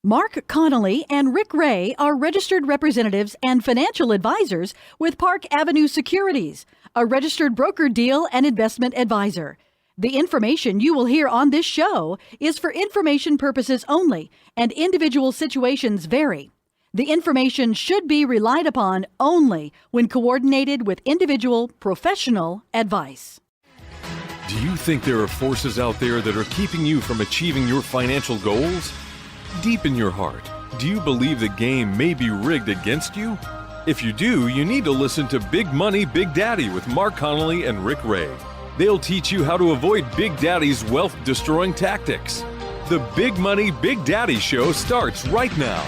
Mark Connolly and Rick Ray are registered representatives and financial advisors with Park Avenue Securities, a registered broker deal and investment advisor. The information you will hear on this show is for information purposes only, and individual situations vary. The information should be relied upon only when coordinated with individual professional advice. Do you think there are forces out there that are keeping you from achieving your financial goals? Deep in your heart, do you believe the game may be rigged against you? If you do, you need to listen to Big Money, Big Daddy with Mark Connolly and Rick Ray. They'll teach you how to avoid Big Daddy's wealth-destroying tactics. The Big Money, Big Daddy show starts right now.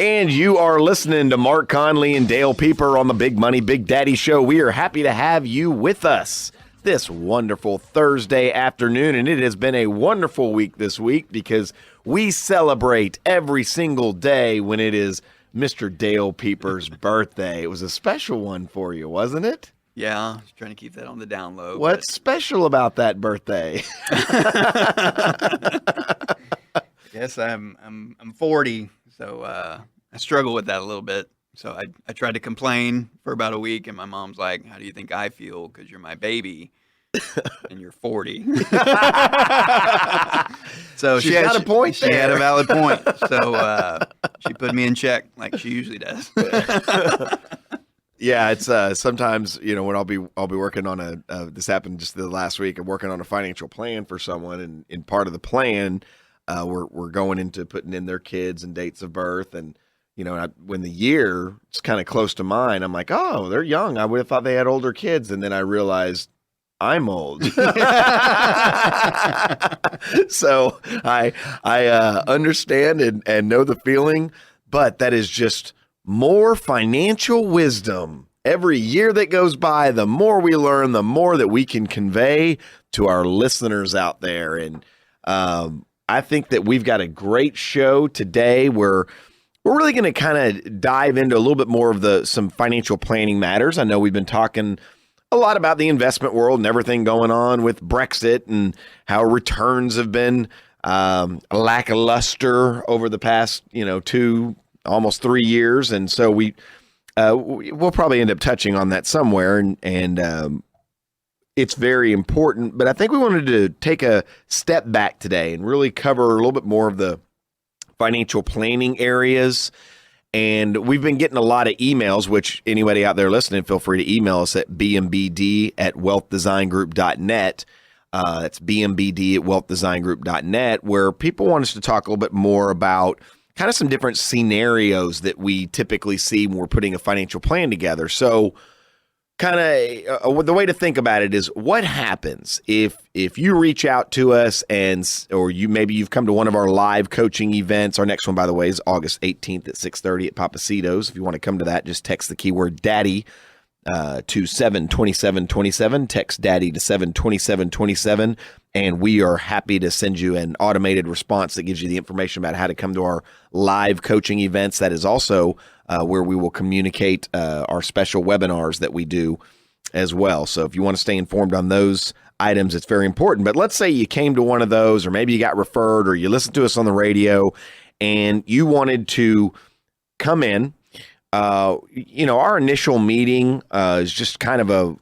And you are listening to Mark Conley and Dale Pieper on the Big Money, Big Daddy show. We are happy to have you with us this wonderful Thursday afternoon. And it has been a wonderful week this week because we celebrate every single day when it is Mr. Dale Pieper's birthday. It was a special one for you, wasn't it? Yeah, I was trying to keep that on the down low. What's special about that birthday? Yes, I'm 40. So I struggle with that a little bit. So I tried to complain for about a week, and my mom's like, how do you think I feel? Because you're my baby, and you're 40. So she had a point there. She had a valid point. So she put me in check like she usually does. Yeah, it's sometimes, when I'll be working on this happened just the last week. I'm working on a financial plan for someone, and in part of the plan, we're going into putting in their kids and dates of birth, and when the year is kind of close to mine, I'm like, oh, they're young. I would have thought they had older kids, and then I realized I'm old. So I understand and know the feeling, but that is just more financial wisdom. Every year that goes by, the more we learn, the more that we can convey to our listeners out there, and I think that we've got a great show today where we're really going to kind of dive into a little bit more of some financial planning matters. I know we've been talking a lot about the investment world and everything going on with Brexit and how returns have been lackluster over the past, 2, almost 3 years. And so we'll probably end up touching on that somewhere. And it's very important, but I think we wanted to take a step back today and really cover a little bit more of the financial planning areas. And we've been getting a lot of emails, which anybody out there listening, feel free to email us at bmbd@wealthdesigngroup.net. That's bmbd@wealthdesigngroup.net, where people want us to talk a little bit more about kind of some different scenarios that we typically see when we're putting a financial plan together. So kind of the way to think about it is, what happens if you reach out to us or you've come to one of our live coaching events. Our next one, by the way, is August 18th at 6:30 at Papacito's. If you want to come to that, just text the keyword daddy to 72727. Text daddy to 72727, and we are happy to send you an automated response that gives you the information about how to come to our live coaching events. That is also where we will communicate our special webinars that we do as well. So if you want to stay informed on those items, it's very important. But let's say you came to one of those, or maybe you got referred, or you listened to us on the radio, and you wanted to come in. Our initial meeting is just kind of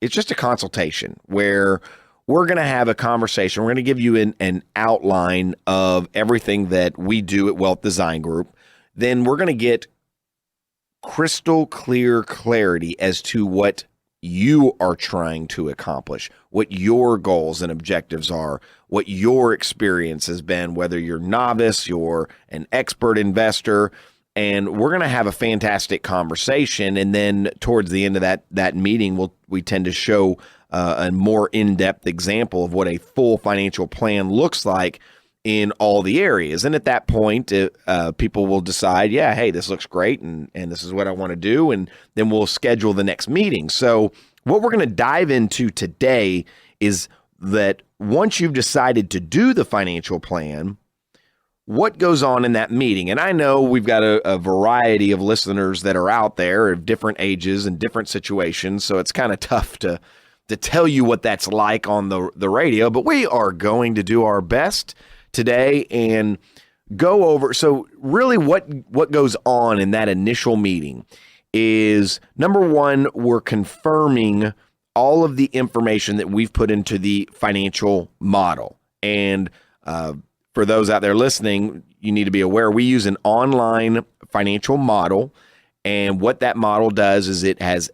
it's just a consultation where we're going to have a conversation. We're going to give you an outline of everything that we do at Wealth Design Group. Then we're going to get crystal clear clarity as to what you are trying to accomplish, what your goals and objectives are, what your experience has been, whether you're novice, you're an expert investor, and we're going to have a fantastic conversation. And then towards the end of that meeting, we tend to show a more in-depth example of what a full financial plan looks like in all the areas. And at that point, people will decide, yeah, hey, this looks great, and this is what I want to do, and then we'll schedule the next meeting. So what we're going to dive into today is that once you've decided to do the financial plan, what goes on in that meeting? And I know we've got a variety of listeners that are out there of different ages and different situations, so it's kind of tough to tell you what that's like on the radio, but we are going to do our best today and go over. So really what goes on in that initial meeting is, number one, we're confirming all of the information that we've put into the financial model. And for those out there listening, you need to be aware we use an online financial model. And what that model does is it has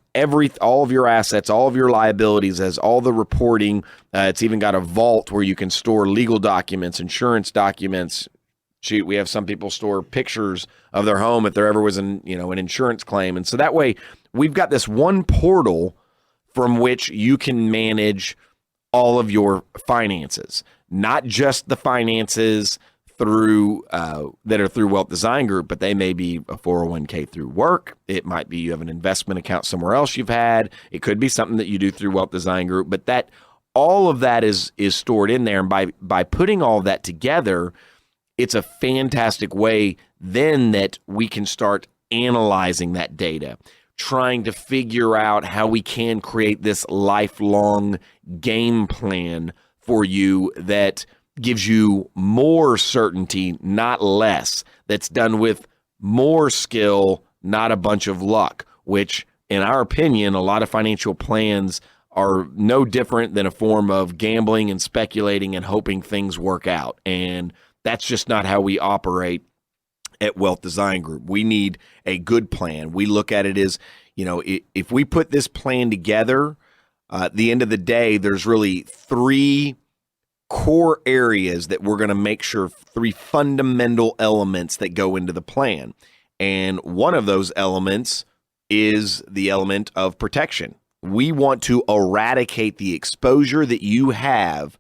all of your assets, all of your liabilities, has all the reporting. It's even got a vault where you can store legal documents, insurance documents. Shoot, we have some people store pictures of their home if there ever was an insurance claim. And so that way we've got this one portal from which you can manage all of your finances, not just the finances through that are through Wealth Design Group, but they may be a 401k through work. It might be you have an investment account somewhere else you've had. It could be something that you do through Wealth Design Group, but that all of that is stored in there. And by putting all that together, it's a fantastic way then that we can start analyzing that data, trying to figure out how we can create this lifelong game plan for you that gives you more certainty, not less, that's done with more skill, not a bunch of luck, which, in our opinion, a lot of financial plans are no different than a form of gambling and speculating and hoping things work out. And that's just not how we operate at Wealth Design Group. We need a good plan. We look at it as, if we put this plan together, at the end of the day, there's really three core areas that we're going to make sure, three fundamental elements that go into the plan. And one of those elements is the element of protection. We want to eradicate the exposure that you have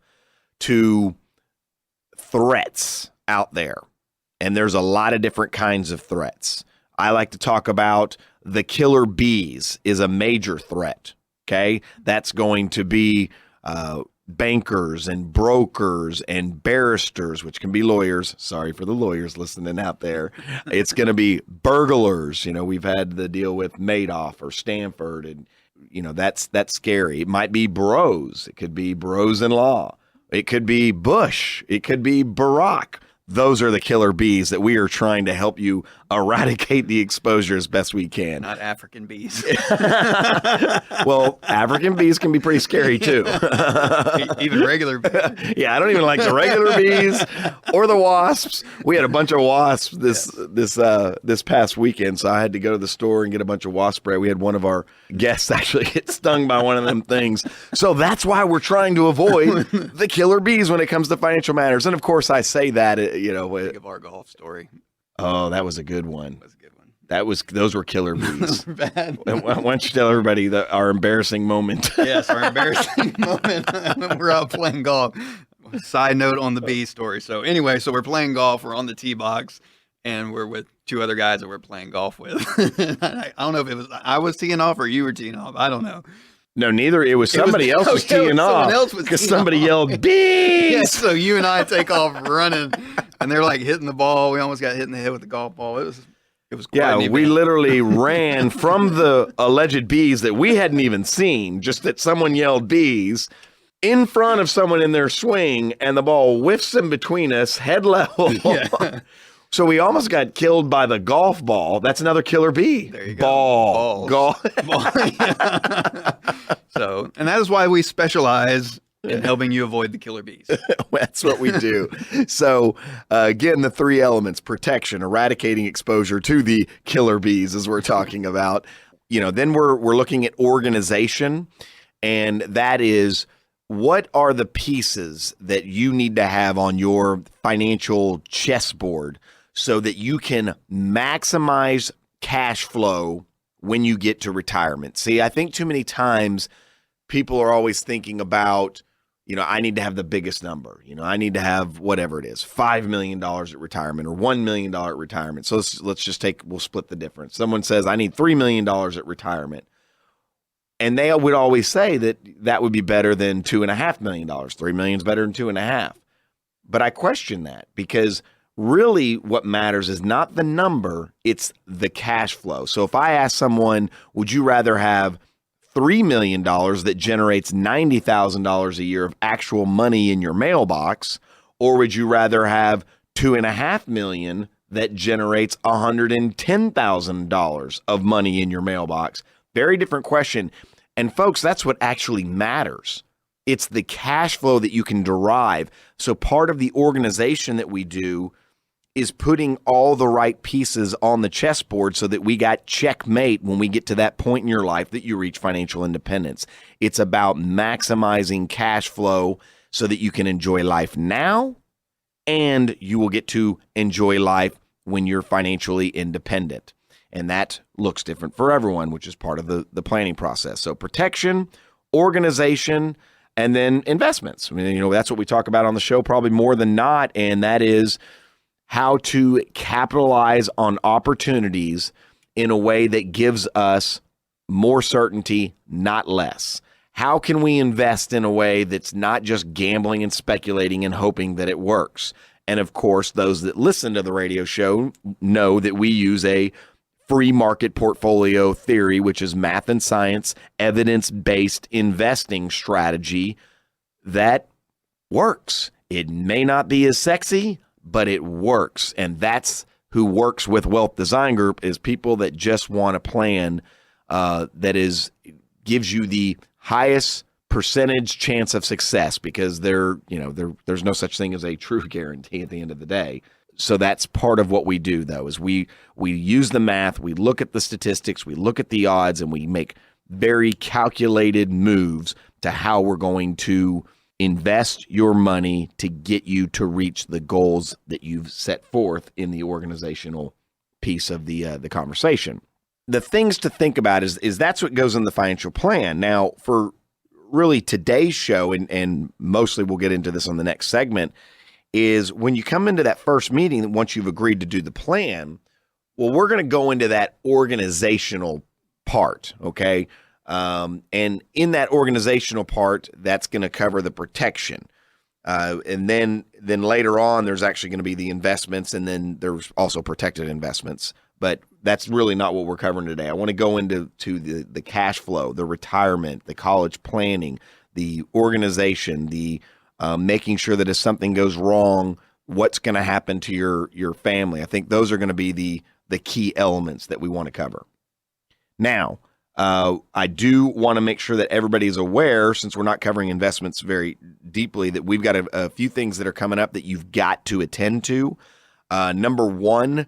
to threats out there. And there's a lot of different kinds of threats. I like to talk about the killer bees is a major threat. Okay. That's going to be bankers and brokers and barristers, which can be lawyers. Sorry for the lawyers listening out there. It's going to be burglars. We've had the deal with Madoff or Stanford, and that's scary. It might be bros. It could be bros in law. It could be Bush. It could be Barack. Those are the killer bees that we are trying to help you eradicate the exposure as best we can. Not African bees. Well, African bees can be pretty scary too. Even regular bees. Yeah, I don't even like the regular bees or the wasps. We had a bunch of wasps this past weekend, so I had to go to the store and get a bunch of wasp spray. We had one of our guests actually get stung by one of them things. So that's why we're trying to avoid the killer bees when it comes to financial matters. And of course, I say that, Think of our golf story. Oh, that was a good one. That was a good one. Those were killer bees. Bad. Why don't you tell everybody our embarrassing moment? Yes, our embarrassing moment. We're out playing golf. Side note on the bee story. So anyway, we're playing golf. We're on the tee box, and we're with two other guys that we're playing golf with. I don't know if it was I was teeing off or you were teeing off. I don't know. No, neither. It was somebody else was teeing off because somebody yelled, bees! Yeah, so you and I take off running, and they're like hitting the ball. We almost got hit in the head with the golf ball. It was quite an event. We literally ran from the alleged bees that we hadn't even seen, just that someone yelled bees, in front of someone in their swing, and the ball whiffs in between us, head level. Yeah. So we almost got killed by the golf ball. That's another killer bee. There you go. Golf. So, and that is why we specialize in helping you avoid the killer bees. That's what we do. So, again, the three elements: protection, eradicating exposure to the killer bees, as we're talking about. Then we're looking at organization, and that is, what are the pieces that you need to have on your financial chessboard so that you can maximize cash flow when you get to retirement? See, I think too many times people are always thinking about, I need to have the biggest number. I need to have whatever it is, $5 million at retirement or $1 million at retirement. So we'll split the difference. Someone says, I need $3 million at retirement. And they would always say that that would be better than $2.5 million. $3 million is better than 2.5. But I question that, because really what matters is not the number, it's the cash flow. So if I ask someone, would you rather have $3 million that generates $90,000 a year of actual money in your mailbox, or would you rather have $2.5 million that generates $110,000 of money in your mailbox? Very different question. And folks, that's what actually matters. It's the cash flow that you can derive. So part of the organization that we do is putting all the right pieces on the chessboard so that we got checkmate when we get to that point in your life that you reach financial independence. It's about maximizing cash flow so that you can enjoy life now, and you will get to enjoy life when you're financially independent. And that looks different for everyone, which is part of the planning process. So protection, organization, and then investments. I mean, that's what we talk about on the show probably more than not, and that is how to capitalize on opportunities in a way that gives us more certainty, not less. How can we invest in a way that's not just gambling and speculating and hoping that it works? And of course, those that listen to the radio show know that we use a free market portfolio theory, which is math and science, evidence-based investing strategy that works. It may not be as sexy, but it works. And that's who works with Wealth Design Group, is people that just want a plan that gives you the highest percentage chance of success, because there's no such thing as a true guarantee at the end of the day. So that's part of what we do, though, is we use the math, we look at the statistics, we look at the odds, and we make very calculated moves to how we're going to invest your money to get you to reach the goals that you've set forth in the organizational piece of the conversation. The things to think about is that's what goes in the financial plan. Now, for really today's show, and mostly we'll get into this on the next segment, is when you come into that first meeting, once you've agreed to do the plan, well, we're going to go into that organizational part, okay? And in that organizational part, that's going to cover the protection. And then later on, there's actually going to be the investments, and then there's also protected investments. But that's really not what we're covering today. I want to go into the cash flow, the retirement, the college planning, the organization, the making sure that if something goes wrong, what's going to happen to your family. I think those are going to be the key elements that we want to cover. Now, I do want to make sure that everybody is aware, since we're not covering investments very deeply, that we've got a few things that are coming up that you've got to attend to. Number one,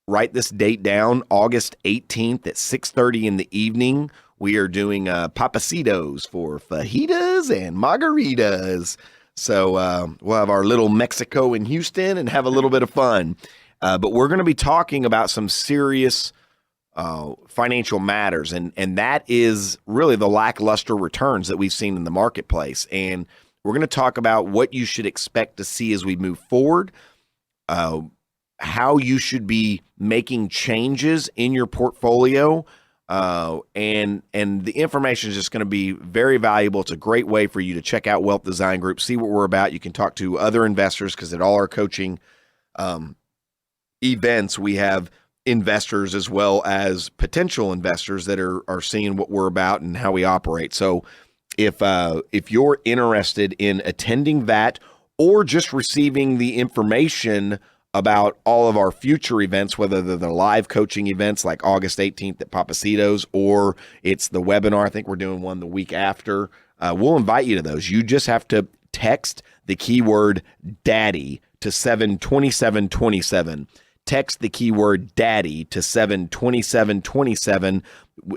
write this date down, August 18th at 6:30 in the evening. We are doing papacitos for fajitas and margaritas. So we'll have our little Mexico in Houston and have a little bit of fun. But we're going to be talking about some serious financial matters, and that is really the lackluster returns that we've seen in the marketplace. And we're going to talk about what you should expect to see as we move forward, how you should be making changes in your portfolio, and the information is just going to be very valuable. It's a great way for you to check out Wealth Design Group, see what we're about. You can talk to other investors, because at all our coaching events, we have investors as well as potential investors that are seeing what we're about and how we operate. So if you're interested in attending that, or just receiving the information about all of our future events, whether they're the live coaching events like August 18th at Papacitos, or it's the webinar, I think we're doing one the week after, we'll invite you to those. You just have to text the keyword daddy to 72727. Text the keyword daddy to 72727.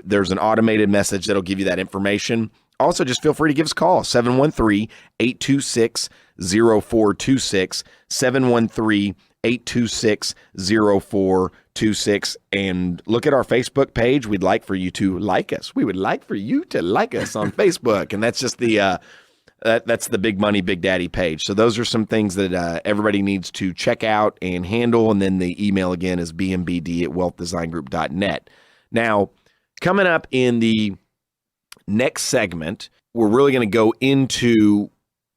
There's an automated message that'll give you that information. Also, just feel free to give us a call, 713-826-0426, 713-826-0426, and look at our Facebook page. We'd like for you to like us. We would like for you to like us on Facebook, and that's just that's the Big Money Big Daddy page. So those are some things that everybody needs to check out and handle, and then the email again is bmbd@wealthdesigngroup.net. Now, coming up in the next segment, we're really going to go into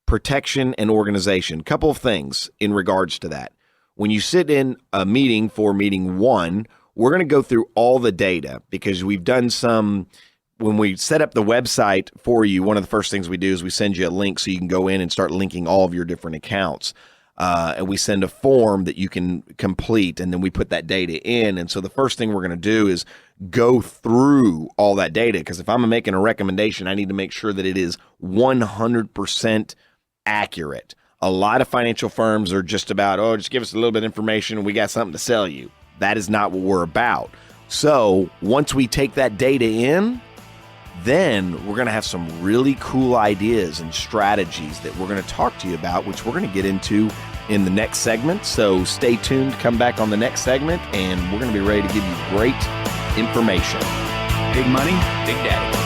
protection and organization. Couple of things in regards to that. When you sit in a meeting for meeting 1, we're going to go through all the data because we've done some. When we set up the website for you, one of the first things we do is we send you a link so you can go in and start linking all of your different accounts. And we send a form that you can complete, and then we put that data in. And so the first thing we're going to do is go through all that data, because if I'm making a recommendation, I need to make sure that it is 100% accurate. A lot of financial firms are just about, just give us a little bit of information and we got something to sell you. That is not what we're about. So once we take that data in, then we're going to have some really cool ideas and strategies that we're going to talk to you about, which we're going to get into in the next segment. So stay tuned, come back on the next segment, and we're going to be ready to give you great information. Big money, big daddy.